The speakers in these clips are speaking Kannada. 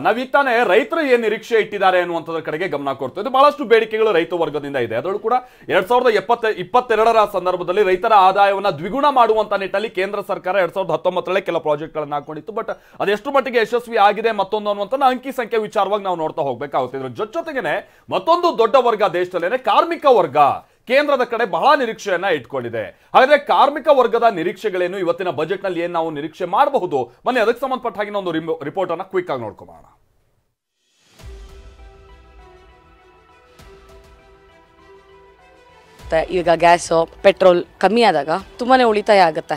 ನಾವೀಗ ತಾನೇ ರೈತರು ಏನ್ ನಿರೀಕ್ಷೆ ಇಟ್ಟಿದ್ದಾರೆ ಅನ್ನುವಂಥದ್ರ ಕಡೆಗೆ ಗಮನ ಕೊಡ್ತಾ ಇದು ಬಹಳಷ್ಟು ಬೇಡಿಕೆಗಳು ರೈತ ವರ್ಗದಿಂದ ಇದೆ. ಅದರಲ್ಲೂ ಕೂಡ 2022ರ ಸಂದರ್ಭದಲ್ಲಿ ರೈತರ ಆದಾಯವನ್ನ ದ್ವಿಗುಣ ಮಾಡುವಂತ ನಿಟ್ಟಿನಲ್ಲಿ ಕೇಂದ್ರ ಸರ್ಕಾರ 2019ರಲ್ಲಿ ಕೆಲ ಪ್ರಾಜೆಕ್ಟ್ಗಳನ್ನ ಹಾಕೊಂಡಿತ್ತು. ಬಟ್ ಅದೆಷ್ಟು ಮಟ್ಟಿಗೆ ಯಶಸ್ವಿ ಆಗಿದೆ ಮತ್ತೊಂದು ಅನ್ನುವಂಥ ಅಂಕಿ ಸಂಖ್ಯೆ ವಿಚಾರವಾಗಿ ನಾವು ನೋಡ್ತಾ ಹೋಗ್ಬೇಕಾಗುತ್ತೆ. ಇದ್ರ ಜೊತೆಗೇನೆ ಮತ್ತೊಂದು ದೊಡ್ಡ ವರ್ಗ ದೇಶದಲ್ಲೇನೆ ಕಾರ್ಮಿಕ ವರ್ಗ ಕೇಂದ್ರದ ಕಡೆ ಬಹಳ ನಿರೀಕ್ಷೆಯನ್ನ ಇಟ್ಕೊಂಡಿದೆ. ಹಾಗಾದ್ರೆ ಕಾರ್ಮಿಕ ವರ್ಗದ ನಿರೀಕ್ಷೆಗಳೇನು, ಇವತ್ತಿನ ಬಜೆಟ್ ನಲ್ಲಿ ಏನ್ ನಾವು ನಿರೀಕ್ಷೆ ಮಾಡಬಹುದು, ಬನ್ನಿ ಅದಕ್ಕೆ ಸಂಬಂಧಪಟ್ಟ ಹಾಗೆ ಒಂದು ರಿಪೋರ್ಟ್ ಅನ್ನ ಕ್ವಿಕ್ ಆಗಿ ನೋಡ್ಕೊಳ್ಳೋಣ. ಈಗ ಗ್ಯಾಸ್ ಪೆಟ್ರೋಲ್ ಕಮ್ಮಿ ಆದಾಗ ತುಂಬಾನೇ ಉಳಿತಾಯ ಆಗುತ್ತೆ.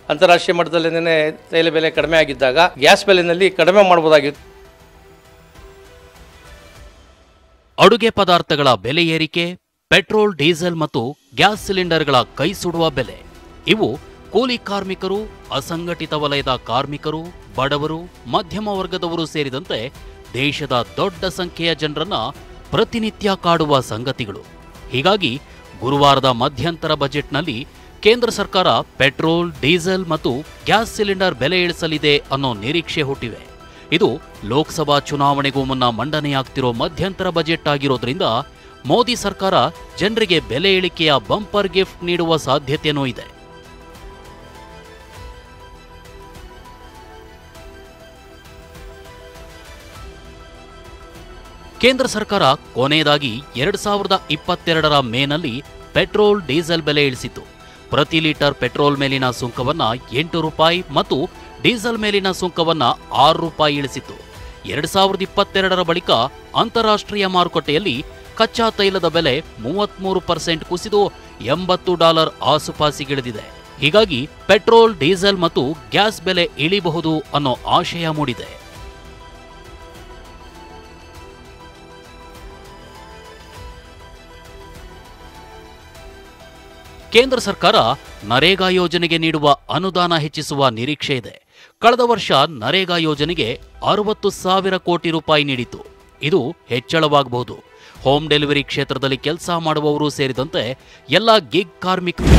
ಅಂತಾರಾಷ್ಟ್ರೀಯ ಮಟ್ಟದಲ್ಲಿ ತೈಲ ಬೆಲೆ ಕಡಿಮೆ ಆಗಿದ್ದಾಗ ಗ್ಯಾಸ್ ಬೆಲೆನಲ್ಲಿ ಕಡಿಮೆ ಮಾಡಬಹುದಾಗಿತ್ತು. ಅಡುಗೆ ಪದಾರ್ಥಗಳ ಬೆಲೆ ಏರಿಕೆ, ಪೆಟ್ರೋಲ್, ಡೀಸೆಲ್ ಮತ್ತು ಗ್ಯಾಸ್ ಸಿಲಿಂಡರ್ಗಳ ಕೈ ಸುಡುವ ಬೆಲೆ, ಇವು ಕೂಲಿ ಕಾರ್ಮಿಕರು, ಅಸಂಘಟಿತ ವಲಯದ ಕಾರ್ಮಿಕರು, ಬಡವರು, ಮಧ್ಯಮ ವರ್ಗದವರು ಸೇರಿದಂತೆ ದೇಶದ ದೊಡ್ಡ ಸಂಖ್ಯೆಯ ಜನರನ್ನ ಪ್ರತಿನಿತ್ಯ ಕಾಡುವ ಸಂಗತಿಗಳು. ಹೀಗಾಗಿ ಗುರುವಾರದ ಮಧ್ಯಂತರ ಬಜೆಟ್ನಲ್ಲಿ ಕೇಂದ್ರ ಸರ್ಕಾರ ಪೆಟ್ರೋಲ್, ಡೀಸೆಲ್ ಮತ್ತು ಗ್ಯಾಸ್ ಸಿಲಿಂಡರ್ ಬೆಲೆ ಇಳಿಸಲಿದೆ ಅನ್ನೋ ನಿರೀಕ್ಷೆ ಹುಟ್ಟಿವೆ. ಇದು ಲೋಕಸಭಾ ಚುನಾವಣೆಗೂ ಮುನ್ನ ಮಂಡನೆಯಾಗ್ತಿರೋ ಮಧ್ಯಂತರ ಬಜೆಟ್ ಆಗಿರೋದ್ರಿಂದ ಮೋದಿ ಸರ್ಕಾರ ಜನರಿಗೆ ಬೆಲೆ ಇಳಿಕೆಯ ಬಂಪರ್ ಗಿಫ್ಟ್ ನೀಡುವ ಸಾಧ್ಯತೆಯೂ ಇದೆ. ಕೇಂದ್ರ ಸರ್ಕಾರ ಕೊನೆಯದಾಗಿ 2022ರ ಮೇನಲ್ಲಿ ಪೆಟ್ರೋಲ್, ಡೀಸೆಲ್ ಬೆಲೆ ಇಳಿಸಿತು. ಪ್ರತಿ ಲೀಟರ್ ಪೆಟ್ರೋಲ್ ಮೇಲಿನ ಸುಂಕವನ್ನ 8 ರೂಪಾಯಿ ಮತ್ತು ಡೀಸೆಲ್ ಮೇಲಿನ ಸುಂಕವನ್ನ 6 ರೂಪಾಯಿ ಇಳಿಸಿತು. 2022ರ ಬಳಿಕ ಅಂತಾರಾಷ್ಟ್ರೀಯ ಮಾರುಕಟ್ಟೆಯಲ್ಲಿ ಕಚ್ಚಾ ತೈಲದ ಬೆಲೆ 33% ಕುಸಿದು $80 ಆಸುಪಾಸಿಗಿಳಿದಿದೆ. ಹೀಗಾಗಿ ಪೆಟ್ರೋಲ್, ಡೀಸೆಲ್ ಮತ್ತು ಗ್ಯಾಸ್ ಬೆಲೆ ಇಳಿಬಹುದು ಅನ್ನೋ ಆಶಯ ಮೂಡಿದೆ. ಕೇಂದ್ರ ಸರ್ಕಾರ ನರೇಗಾ ಯೋಜನೆಗೆ ನೀಡುವ ಅನುದಾನ ಹೆಚ್ಚಿಸುವ ನಿರೀಕ್ಷೆ ಇದೆ. ಕಳೆದ ವರ್ಷ ನರೇಗಾ ಯೋಜನೆಗೆ 60,000 ಕೋಟಿ ರೂಪಾಯಿ ನೀಡಿತು. ಇದು ಹೆಚ್ಚಳವಾಗಬಹುದು. ಹೋಮ್ ಡೆಲಿವರಿ ಕ್ಷೇತ್ರದಲ್ಲಿ ಕೆಲಸ ಮಾಡುವವರು ಸೇರಿದಂತೆ ಎಲ್ಲ ಗಿಗ್ ಕಾರ್ಮಿಕರು